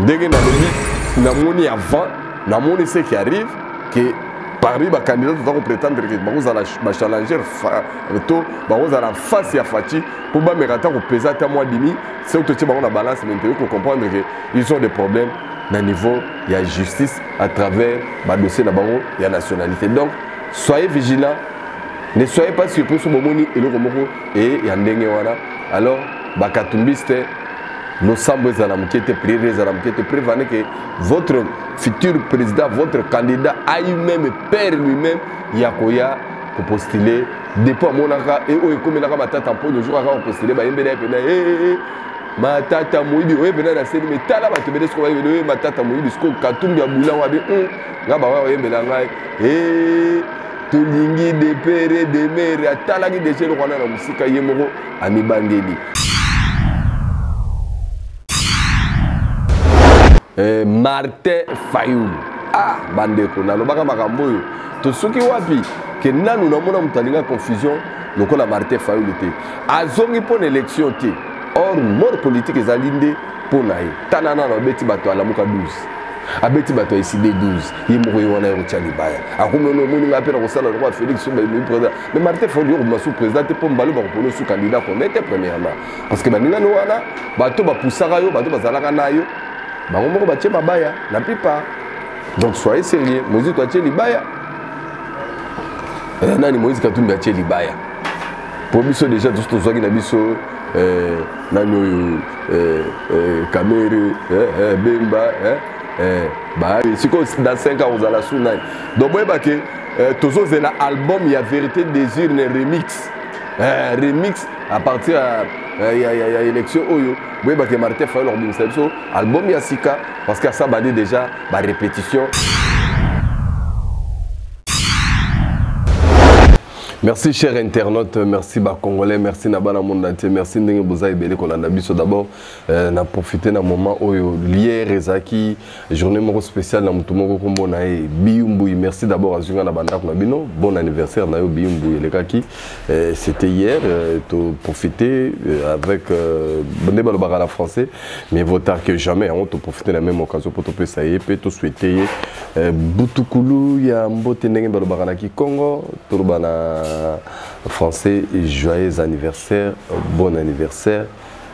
ndenge namoni avant namoni ce qui arrive que parmi les candidats nous allons prétendre que nous allons challenger nous allons face à Fachi pour me rater au pesant à moi demi c'est tout ce la balance maintenant pour comprendre qu'ils ont des problèmes au niveau de la justice à travers le dossier de la nationalité. Donc soyez vigilants, ne soyez pas surpris sur le moment et il y a un alors bakatumbiste nos sambres qui prévenez que votre futur président, votre candidat a lui-même père lui-même Yakoya pour postuler depuis mon aka et comme la matata pour le jour à postuler matata moidi oui bena na seli metala ba tebele sko ba matata moidi sko katumbi ya bula wa bi ngaba wa yembela ngai tulingi de pere de mere atala ki de chez le roi na musika yemoko amibangeli Martin Fayoul bandeko nalobaka makambo oyo tosuki wapi ke nanu namona mutalinga confusion lokola Martin Fayoul te azongi pour l'élection te or mort politique ezali nde pona ye tanana na beti bato alamuka 12 abeti bato eside 12 ye moko ye wana yotia libaya akomono moni nga pena kosala roi Félix Souba le président mais Martin Fayoul yo masu président te po mbalo ba ko sous candidat ko mette premièrement parce que baninga no wana bato ba pusaka yo bato bazalaka na yo bango moko batie mabaya la plupart donc soyez sérieux Moïse toi tie libaya nani Moïse Katumbi atie libaya pour biso déjà tous tozwaki na biso nani oyo Kamere Bemba bah siko dans 5 ans ozala sous nani donc boyeba ke tozozela album ya vérité désir ne remix remix à partir il y a élection oyo boyeba ke Martin Fayoul organise biso album ya sika parce que ça bandi déjà ba répétition. Merci chers internautes, merci bas Congolais, merci Nabana monde entier, merci Ndenge Boza Ebele Kolanda Biso d'abord na profiter d'un moment où lié Rezaki journée moro spéciale na mutumoko kombo na e Biyumbu. Merci d'abord à Zunga na banda ko bino, bon anniversaire na yo Biyumbu le kaki. C'était hier to profiter avec bonne balobara la français mais vaut tard que jamais on to profiter la même occasion pour to peut ça y peut to souhaiter Butukulu ya mbote Ndenge balobara na ki Congo to bana français et joyeux anniversaire, bon anniversaire,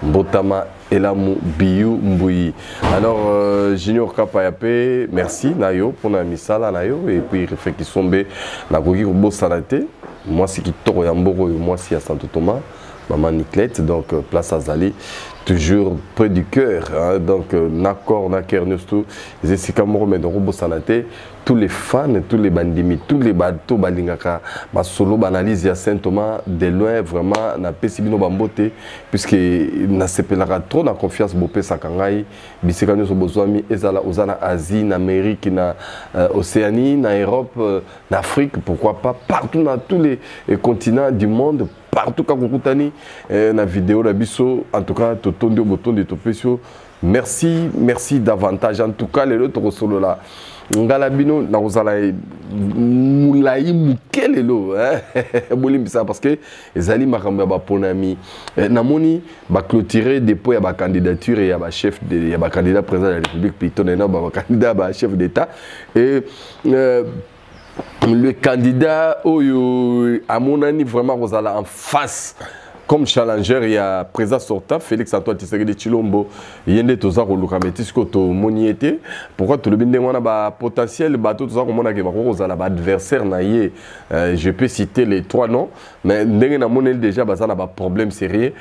Mbotama Elamu Biyu Mbuyi. Alors Junior Kapayapé, merci Nayo pour la misala Nayo et puis réflexion B na gogi ko bosalate. Moi c'est qui toro ya mboro moi c'est à Santo Thomas, maman Niclette donc place à Zali. Toujours près du cœur, hein, donc Nakor, Naker, Nustu, Zesika Morome, donc Robo Sanate, tous les fans, tous les bandimi, tous les bateaux, Balingaka, ma solo, analyse à Saint-Thomas, de loin, vraiment, na Pessibino Bambote, puisque na sepelaka trop na confiance, Bopé Sakangai, Bissekano Sobozwami, Ezala, Ozana, Asie, na Amérique, na Océanie, na Europe, na Afrique, pourquoi pas, partout dans tous les continents du monde. Partout quand vous la vidéo la biso en tout cas totondi au bouton de topesio merci davantage en tout cas les autres solo là ngalabino na ozala mulai mukelelo bolim ça parce que ezali makambo ba ponami namoni ba clôturer dépôt ya ba candidature et ya ba chef de ya ba candidat président de la République plutôt na ba candidat ba chef d'état et le candidat Oyo à mon avis vraiment vous allez en face comme challenger il y a président sortant Félix Antoine Tshisekedi Tshilombo yende toza ko lukameti siko to moniete pourquoi tout le binde wana ba potentiel bateau toza ko mona ke ba ko za la ba adversaire na ye je peux citer les 3 noms mais ndenge na monel déjà ba za na ba problème sérieux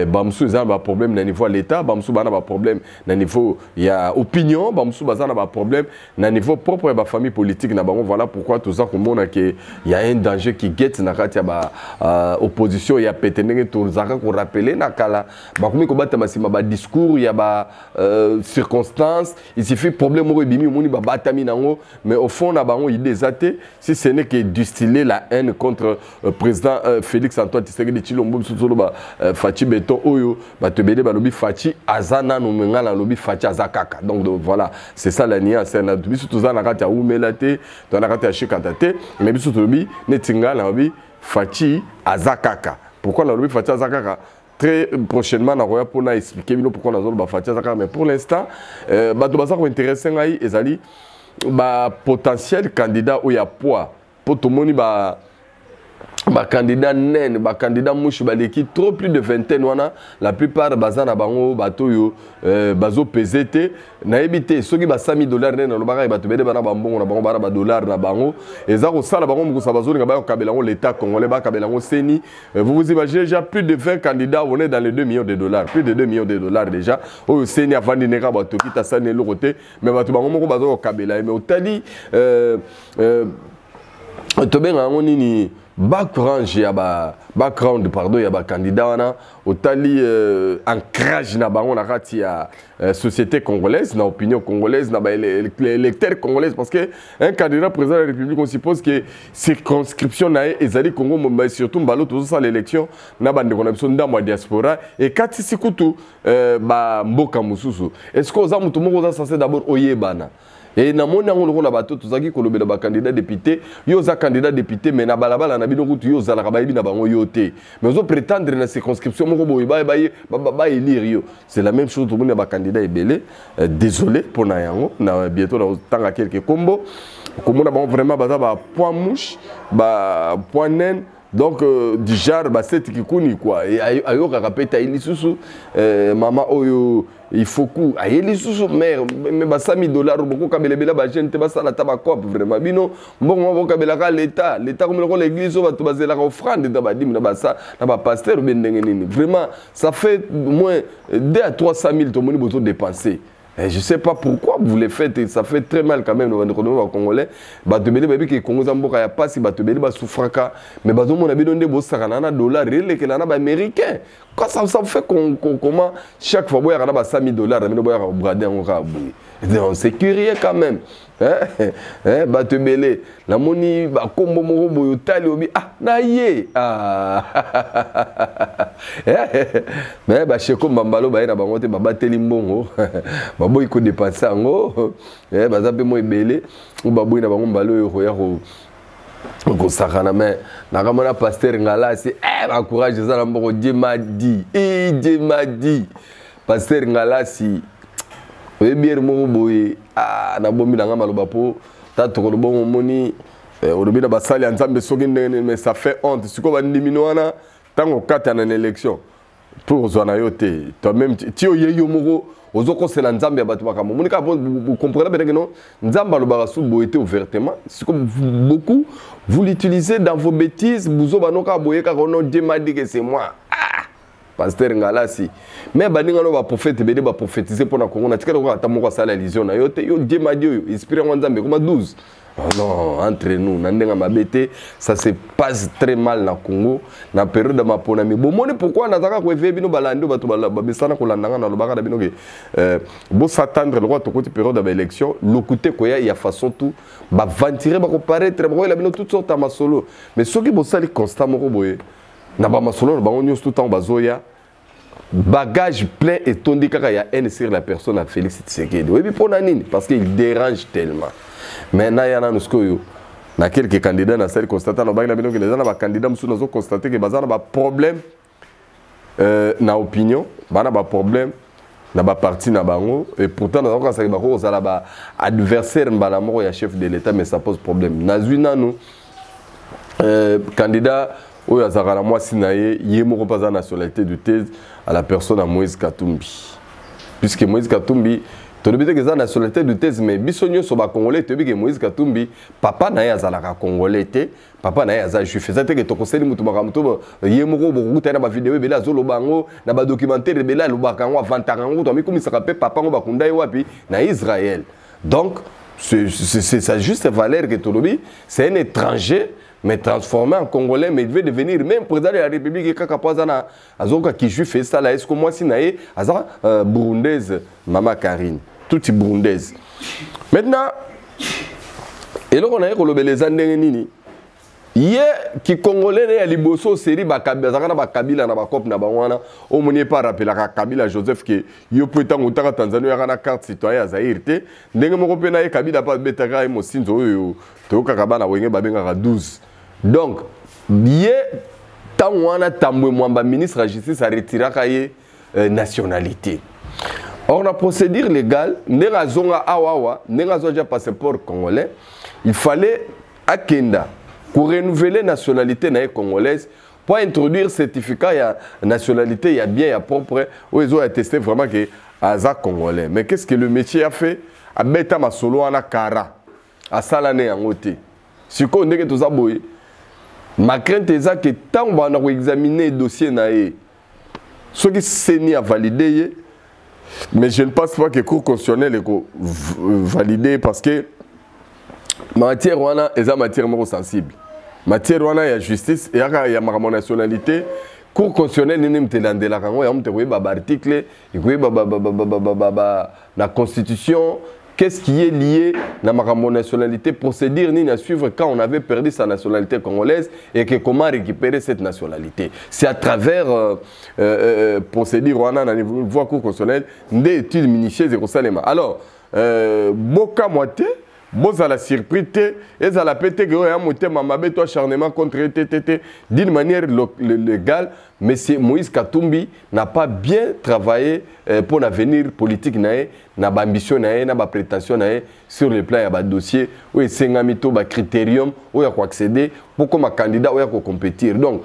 bamsu za ba problème na niveau l'état bamsu ba na ba problème na niveau il y a opinion bamsu ba za na ba problème na niveau propre ba famille politique na bango voilà pourquoi toza ko mona ke il y a un danger qui guette na kati ya ba opposition ya pétenenge tozaka ko rappeler na kala ba komi ko bata masima ba discours ya ba circonstances il suffit problème mo ebimi moni ba batami nango mais au fond na bango idée zaté si ce n'est que distiller la haine contre président Félix Antoine Tshisekedi Tshilombo solo ba Fachi Beton oyo ba tebele ba lobi Fachi azana no mengala lobi Fachi azakaka donc voilà c'est ça la nia c'est na biso tozana kati ya umelate tozana kati ya shikatate mais biso lobi netinga na lobi Fachi azakaka. Pourquoi la lobby Fachi Azakaka? très prochainement on a expliqué pourquoi on a besoin Fatia Zakara, mais pour l'instant bato baza ko intéressé ngai ezali ba potentiel candidat ou ya poids pour tout monde ba candidat nen ba candidat mouche ba l'équipe trop plus de vingtaine wana la plupart bazana bango bato yo bazo pesete na ebité soki ba $100 nen na baka bato bede bana bambongo na bango bana ba dollars na bango eza ko sala bango mukusa bazoni ba kabela ngo l'état congolais ba kabela ngo seni vous vous imaginez déjà plus de 20 candidats on est dans les 2 millions de dollars plus de 2 millions de dollars déjà au seni avant dineka bato kita sane le côté mais bato bango moko bazo kabela mais otali to benga ngo nini background ya ba candidat wana otali ancrage na bango na kati ya société congolaise na opinion congolaise na ba électeurs congolais parce que un candidat président de la République on suppose que circonscription na ezali Congo mais surtout mbalo tout ça l'élection na bande ko na biso ndamwa diaspora et kati sikutu ba mboka mususu est-ce que oza mutu moko za censé d'abord oyebana. Et na moni yango na bato tozaki kolobela ba candidat député yo za candidat député mais na balabala na bino kutu yo za la kabayibi na bango yote mais ozo prétendre na circonscription moko boy ba élire yo c'est la même chose tout monde ba candidat ebele désolé pour na yango na bientôt na tanga quelques combo komona ba vraiment baza ba point mouche ba point naine. Donc, du genre, c'est Tikikuni quoi. Et ayo kapeta ili susu, maman oyo, il faut que ayo susu mère, mais bah $100 beaucoup kabelebela ba gente ba sala tabakop vraiment. Bino, bon on va kabelaka l'état comme l'église va te baser la offrande dans ba dim na ba ça, na ba pasteur ben nini. Vraiment, ça fait au moins 2 à 300 000 tout le monde besoin dépenser. Et je ne sais pas pourquoi vous les faites, et ça fait très mal quand même aux Congolais. Batubeli baby qui Congo Zamboka ya pas si batubeli ba souffraka, mais bazo mon abi donné bo $100 réel que là na américain. Quand ça fait comment chaque fois boya na ba $100 na bino boya brader en rabou. C'est curieux quand même. Batubeli la moni ba kombo moko boyo tali obi na ye mais ba cheko mbambalo ba ina bango te ba bateli mbongo baboy ko dépenser ngo baza pe mo ebele ou baboy na bango mbalo yo ya ko sakana mais na kamona pasteur ngala si ba courage za na mboko Dieu m'a dit pasteur ngala si oyebier mo boye na bombi na maloba po tato ko bon moni olobi na basali ya nzambe soki ndenge mais ça fait honte siko ba ndimino wana tango kata na élection pour zona yote toi même ti oyeyo moko ozoko sela nzambe ya bato makambo moni ka vous comprenez peut-être que non nzamba lo barasu boyete ouvertement siko beaucoup vous l'utilisez dans vos bêtises buzo banoka boyeka kono Dieu m'a dit que c'est moi pasteur ngalasi mais baninga no ba prophète bede ba prophétiser pour na Congo na tikala ko atamoko sala illusion na yote yo Dieu m'a dit yo inspiré nzambe comme 12. Non, entre nous, nandenga mabete, ça se passe très mal na Congo, na période de ma ponami. Bon, moi, pourquoi nataka ko efe bino balando bato babesana ko landanga na lobaka da bino ke bo s'attendre le roi to côté période de l'élection, lokuté ko ya façon tout ba ventirer ba ko paraître ba la bino toutes sortes à masolo. Mais ce qui bo sali constamment ko boye na ba masolo ba on tout temps bazoya bagage plein et tondi kaka ya haine sur la personne à Félix Tshisekedi. Oui, pour nanine parce qu'il dérange tellement. Maintenant, il y a na quelques candidats na celle constatant na bang na bino que les na candidats musu nazo constater que bazana ba problème na opinion, bana ba problème na ba parti na bango et pourtant na ko sa ba ko za ba adversaire mbala moko ya chef de l'état mais ça pose problème. Nazuna nous candidat oyo azakala mwasi na ye moko paza nationalité du thèse à la personne à Moïse Katumbi. Puisque Moïse Katumbi tu as que la nationalité de thèse, mais bisogno sur les Congolais, tu as que Moïse Katumbi, papa n'a pas Congolais, papa n'a pas juif. C'est que tu conseilles mutu makamuto, yemoko beaucoup tu as na vidéo bela zolo bango, na ba documentaire bela lo bakango avantarango, tu as mis comme ça rappelle papa ngo bakunda wapi na Israël. Donc c'est sa juste valeur que tu dis, c'est un étranger mais transformé en Congolais, mais il veut devenir même président de la République et Kakapazana, Azoka qui juif ça là, est-ce que moi si naé, Aza burundaise, Maman Karine. Tout est burundaise. Maintenant, et là on a eu les Andengeni. Hier, qui Congolais, les Liboso, série, Kabila, Nabakop, Nabawana, au monier pas rappelé à Kabila Joseph qui yo peut être en Tanzanie, à la carte citoyenne à Zaïre. N'engue mon copain, Kabila pas Betara et Mosinzo, Tokakabana, Wenge Babenga 12. Donc, hier, tant on a tamboué mwamba ministre de la justice a retiré la nationalité. Or, la procédure légale, n'engazonga awawa, n'engazonga passeport congolais, il fallait à Kenda pour renouveler la nationalité congolaise, pour introduire certificat de nationalité, il y a bien, il y a propre, où ils ont attesté vraiment que Aza congolais. Mais qu'est-ce que le métier a fait? A beta ma solo en kara, à Salané en côté. Si on est que tout ça, ma crainte est que tant qu'on va examiner le dossier, ceux qui sont à valider, mais je ne pense pas que le cours constitutionnel est validé parce que matière est une matière sensible. Matière il y a justice et il y a ma nationalité. Cour constitutionnel n'est pas de la article, la constitution. Qu'est-ce qui est lié à ma nationalité? Procédure ni à suivre quand on avait perdu sa nationalité congolaise et que comment récupérer cette nationalité. C'est à travers procédure on a un niveau cour constitutionnelle des études minutieuses et Salema. Alors, Boka Moité, Bozala surpris, et ça la pété que a monté mamabé toi acharnement contre TTT d'une manière légale, mais Moïse Katumbi n'a pas bien travaillé pour l'avenir politique naé, n'a pas ambition naé, n'a pas prétention naé sur le plan de dossier où il s'est mis au critérium où il y a accéder pour comme candidat où il y a compétir. Donc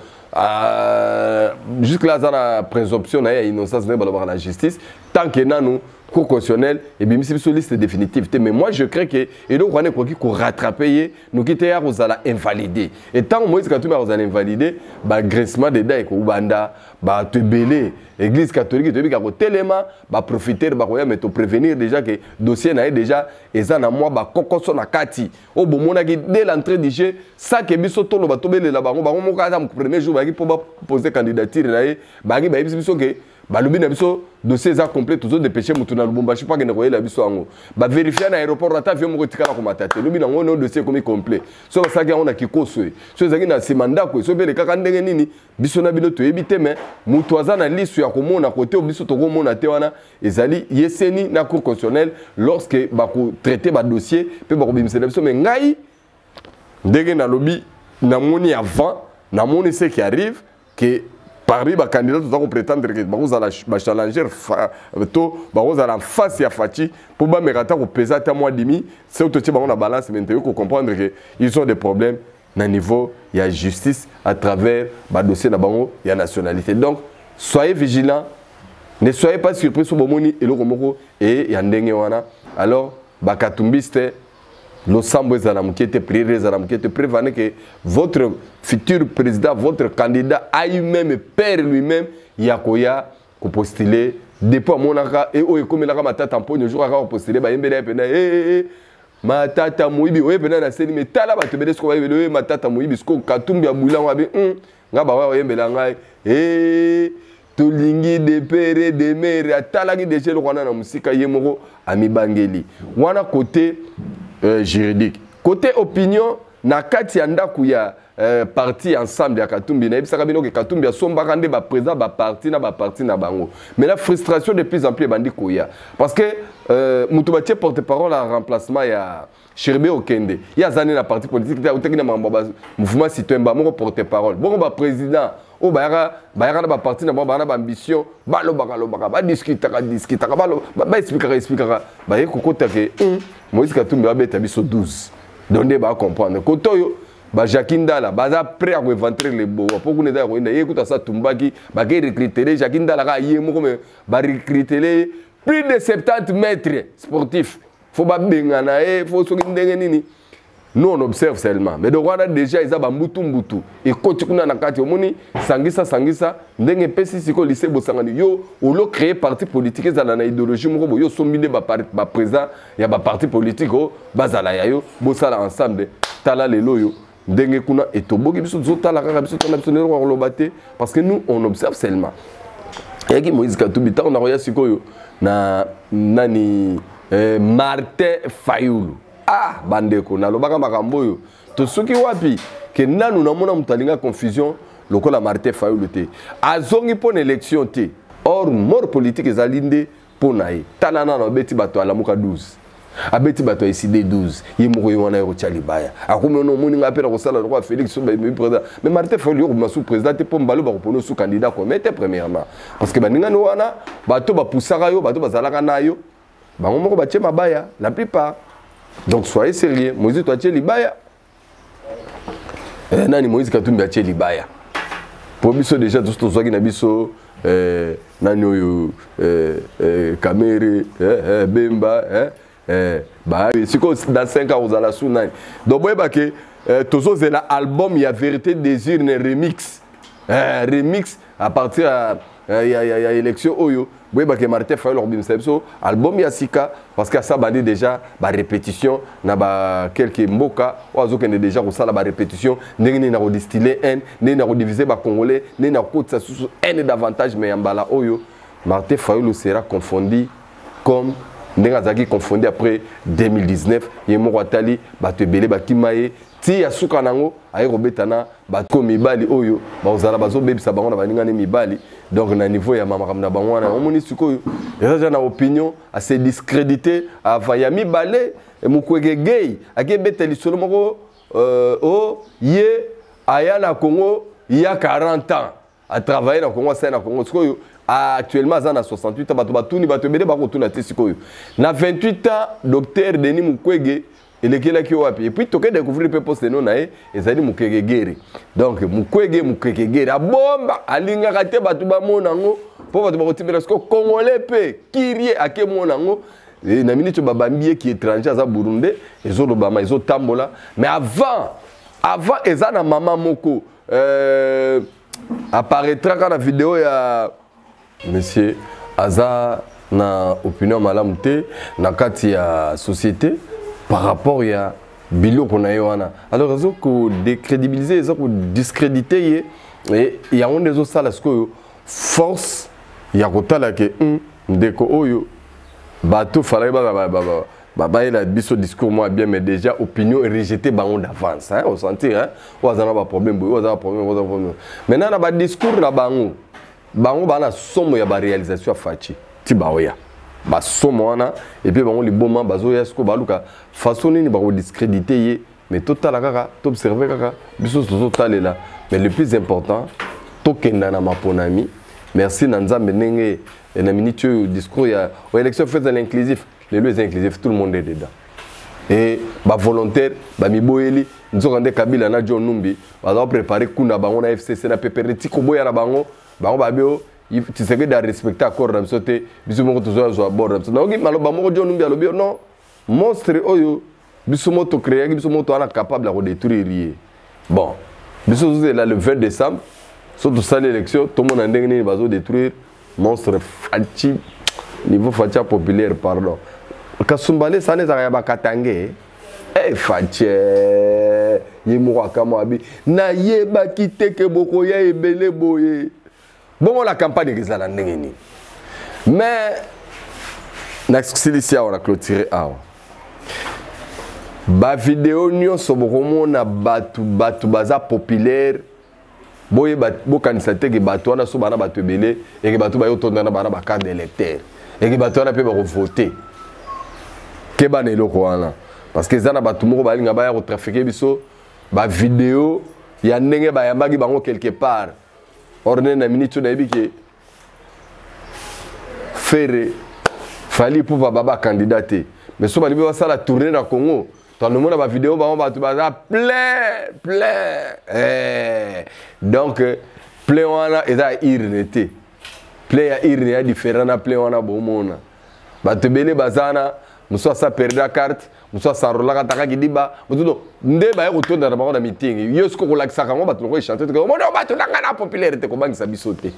jusque là dans la présomption naé innocence de la justice tant que nous cour constitutionnel et bien c'est sur liste définitive mais moi je crois que et donc on est quoi qui rattraper nous qui était aux ala invalider et tant Moïse Katumbi aux ala invalider bah graissement de dai ko banda bah te belé église catholique te bi ka ko telema bah profiter bah ko ya mais te prévenir déjà que dossier na déjà eza na moi bah kokoso na kati au bon mona ki dès l'entrée du jeu ça que biso tolo ba to belé la ba mo ka am premier jour bah qui pour poser candidature na bah ki ba biso que balobi na biso dossier za complet toujours dépêcher mutu na Lubumbashi pas que ne koyela biso ango ba vérifier na aéroport ata avion moko tikala ko matate lobi na ngono dossier comme complet so ça que on a kikoswe so ezaki na semanda ko so bele kaka ndenge nini biso na bino to ebite mais mutu aza na liste ya komona côté biso to komona te wana ezali yeseni na cour constitutionnelle lorsque ba ko traiter ba dossier pe ba ko bimisela biso mais ngai ndenge na lobi na moni avant na moni ce qui arrive que parmi les candidats, nous allons prétendre que nous allons challenger en face à Fati pour que nous peser à moi demi. C'est tout ce la balance maintenant pour comprendre qu'ils ont des problèmes au niveau de la justice à travers le dossier de la nationalité. Donc, soyez vigilants, ne soyez pas surpris sur le moment et Yandengewana. Alors, Katumbi, c'était l'ensemble des Alam qui était prévenez que votre futur président, votre candidat a lui-même, père lui-même, Yakoya, qui postulé depuis mon aka et où est comme la matata en pognon jour à postulé, bah yembele pena matata mouibi, ouais pena na seni mais tala ba te bedes ko ba matata mouibi sko Katumbi ya boulan wa be nga ba wa yembele ngai tolingi de pere de mere atala ki de chez le rwanda na musika yemoko ami bangeli wana côté juridique. Côté opinion, na kati ya ndaku ya parti ensemble ya Katumbi na ebisaka bino ke Katumbi ya somba kande ba président ba parti na bango. Mais la frustration de plus en plus bandi koya parce que mutu batie porte-parole à remplacement ya Sherbe Okende. Ya zane na parti politique ta utekina mamba mouvement citoyen ba moko porte-parole. Bon ba président o bayara na ba parti na ba na ambition ba discuter ba expliquer ba yekokota ke Moïse Katumbi va beta biso 12. Donc ba comprendre. Kotoyo ba Jakindala baza prêt à reventrer les beaux. Pour qu'on ait d'ailleurs écoute ça Tumbaki ba recruter Jakindala ka yemo comme ba recruter plus de 70 mètres sportifs. Faut pas bengana faut so ndenge nini. Nous on observe seulement. Mais donc on a déjà ils a mbutu et côté kuna na kati omoni sangisa ndenge pesi siko lycée bosangani yo olo créer parti politique ezala na idéologie moko yo sombinde ba président ya ba parti politique bazala ya yo bosala ensemble tala lelo yo ndenge kuna etoboki biso zotala kaka biso tona biso nero lobate parce que nous on observe seulement. Yaki Moïse Katumbi ta on a roya siko yo na nani Martin Fayulu. Ah, bandeko, na lobaka makambo yo. To soki wapi ke nanu na mona mutalinga confusion lokola Martin Fayulu te. Azongi pon élection te. Or mort politique ezalinde ponaye. Talana na beti bato ala muka 12. abeti bato décidé 12 ye moko ye wana ero libaya akomi no moni ngapela ko sala ko Félix président mais Martin Fayulu ko sous président te pomba ba ko sous candidat ko mais premièrement parce que baninga no wana bato ba poussaka yo bato bazalaka na yo bango moko ba tie mabaya la plupart donc soyez sérieux Moïse to tie libaya nani Moïse Katumbi a tie libaya pour biso déjà tout ce na biso nani oyo Kamere Bemba bah c'est quoi dans 5 ans vous allez sous nani donc boye baké tozo c'est l'album il y a vérité désir ne remix remix à partir il y a élection oyo boye baké Martin Fayulu bim sebso album ya sika parce que ça bandi déjà ba répétition na ba quelques mboka ozo kende déjà ko sala ba répétition ndenge na ko distiller haine ndenge na ko diviser ba congolais ndenge na ko tsa sous haine davantage mais yambala oyo Martin Fayulu sera confondu comme ndenge confondu après 2019 yemo atali bato ebele bakimaye ti asuka nango aye robetana bato mibali oyo bazala bazobebisa bango na baninga ne mibali donc na niveau ya mama kamna bango na omoni sikoyo déjà na opinion à se discréditer ava ya mibale mukwege gay akebeteli solo moko ye aya na Congo il y a 40 ans à travailler na Congo ça na Congo sikoyo actuellement ça na 68 ans bato batuni bato bele ba kotuna te sikoyo na 28 ans docteur Denis Mukwege elekela ki wapi et puis toke découvrir pe poste non na ezali Mukwege gere donc Mukwege gere abomba alinga kate bato ba monango po bato ba kotimela siko congolais pe kirie ake monango na minute babambiye qui étranger za Burundi ezolo bama ezo tambola mais avant ezana mama moko apparaîtra quand la vidéo ya monsieur aza na opinion malamu te na kati ya société par rapport ya biloko na yoana alors azo ko décrédibiliser azo ko discréditer et ya onde zo sala sko force ya kotala ke ndeko oyo bato fala ba il a biso discours moi bien mais déjà opinion rejeté bango d'avance hein on sentir hein wazana ba problème maintenant na ba discours na bango bana somo ya ba réalisation fachi ti baoya ba somo wana et puis bango liboma bazoya sko baluka façon ni ba discréditer ye mais total kaka to observer kaka biso total là mais le plus important tokenda na maponami merci na nzambe ndenge na minute discours ya élection fait dans l'inclusif les lois inclusifs tout le monde est dedans et ba volontaire ba miboyeli nzokande Kabila na John Numbi ba préparer kuna bango na FCC na pepereti ko boya na bango babio tu sais que de respecter accord na sote biso moko tozo zo bord na ngi maloba moko John Numbi alobi non monstre oyo biso moto créer biso moto ana capable de détruire bon biso là le 20 décembre surtout ça l'élection tout le monde ndenge ni bazo détruire monstre fachi niveau facha populaire pardon Kasumbale ça ne zaka ba katange fachi yemo akamo abi na yeba kiteke boko ya ebele boye. Bon, la campagne est là, mais on a clôturé. La vidéo na batu baza populaire. Boye bo candidaté que batu na so bana batu belé et que batu ba yo tonda na bana ba carte d'électeur et que batu na pe ba voter. Ke ba ne loko wana parce que zana batu moko ba linga ba ya trafiquer biso ba vidéo ya ndenge ba yambaki bango quelque part. Ordre na minute na biki faire fali pour baba candidater mais so bali ba sala tourner na Congo dans le monde ba vidéo ba plein donc plein wana eza irnete plein ya irne ya différent na plein wana bomona ba tebele bazana muso sa perdre carte muso sa rola kataka kidiba muto nde ba yotonda na bango na meeting yo siko ko lakisa kango ba toko chanter ko mo ba to na popularité ko bangisa bisote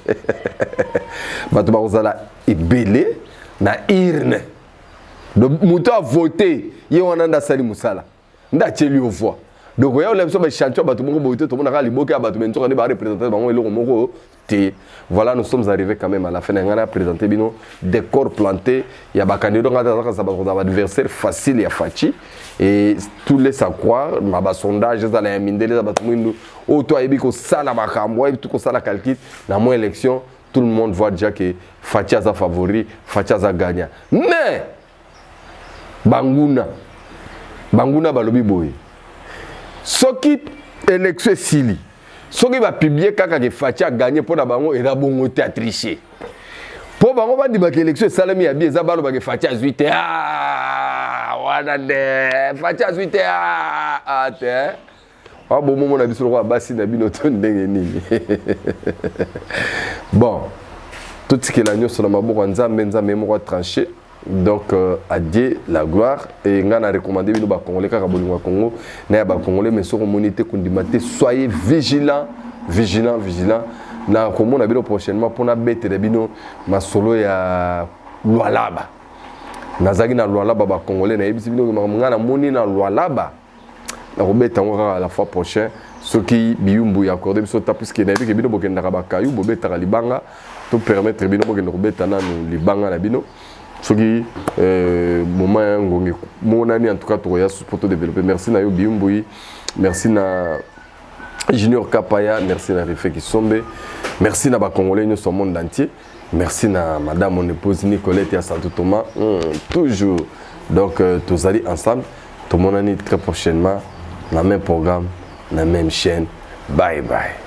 ba to ba kozala ebele na irne do muto a voter ye wana nda sali musala nda teli o voix donc ya ole so ba chanter ba to mo boite to mo na ka liboka ba to men to ba représenter bango eloko moko te. Voilà, nous sommes arrivés quand même à la fin. On a présenté des corps plantés. Il y a des candidats qui ont un adversaire facile et fachi. Et tous les sans croire, ma sondage, les amindés, les abattements, auto aibiko sala makambo, tout comme ça la calcul. Dans mon élection, tout le monde voit déjà que Fachi a sa favori, Fachi a sa gagnant. Mais banguna balobi boye soki élection sili soki va publier kaka ke Fatia a gagné pour na bango era bongo te a tricher pour bango ba dima ke élection salami ya bi eza balo ba ke Fatia 8 wana de Fatia 8 te ah bon moment na biso ko basi na bino to ndenge nini bon tout ce que la nyonso na maboko nzambe moko tranché. Donc à Dieu la gloire et on a recommandé bino ba congolais kaka bolingo Congo na ba congolais mais so communauté kondimate soyez vigilants na komona bino prochainement pour na bête de bino masolo ya Lualaba nazaki na Lualaba ba congolais na yebisi bino ngana moni na Lualaba na robeta ngora la fois prochain ce qui biyumbu ya accordé biso ta puisque na yebi ke bino bokenda ba kayu bobeta libanga to permettre bino bokenda robeta na libanga na bino soki moment ngongi monani en tout cas to ya pour te développer. Merci na yo Biumboui, merci na Junior Kapaya, merci na Rife Kisombe, merci na ba congolais no sur monde entier, merci na madame mon épouse Nicolette et à Santo Thomas toujours. Donc tous allez ensemble tout monani très prochainement la même programme, la même chaîne. Bye bye.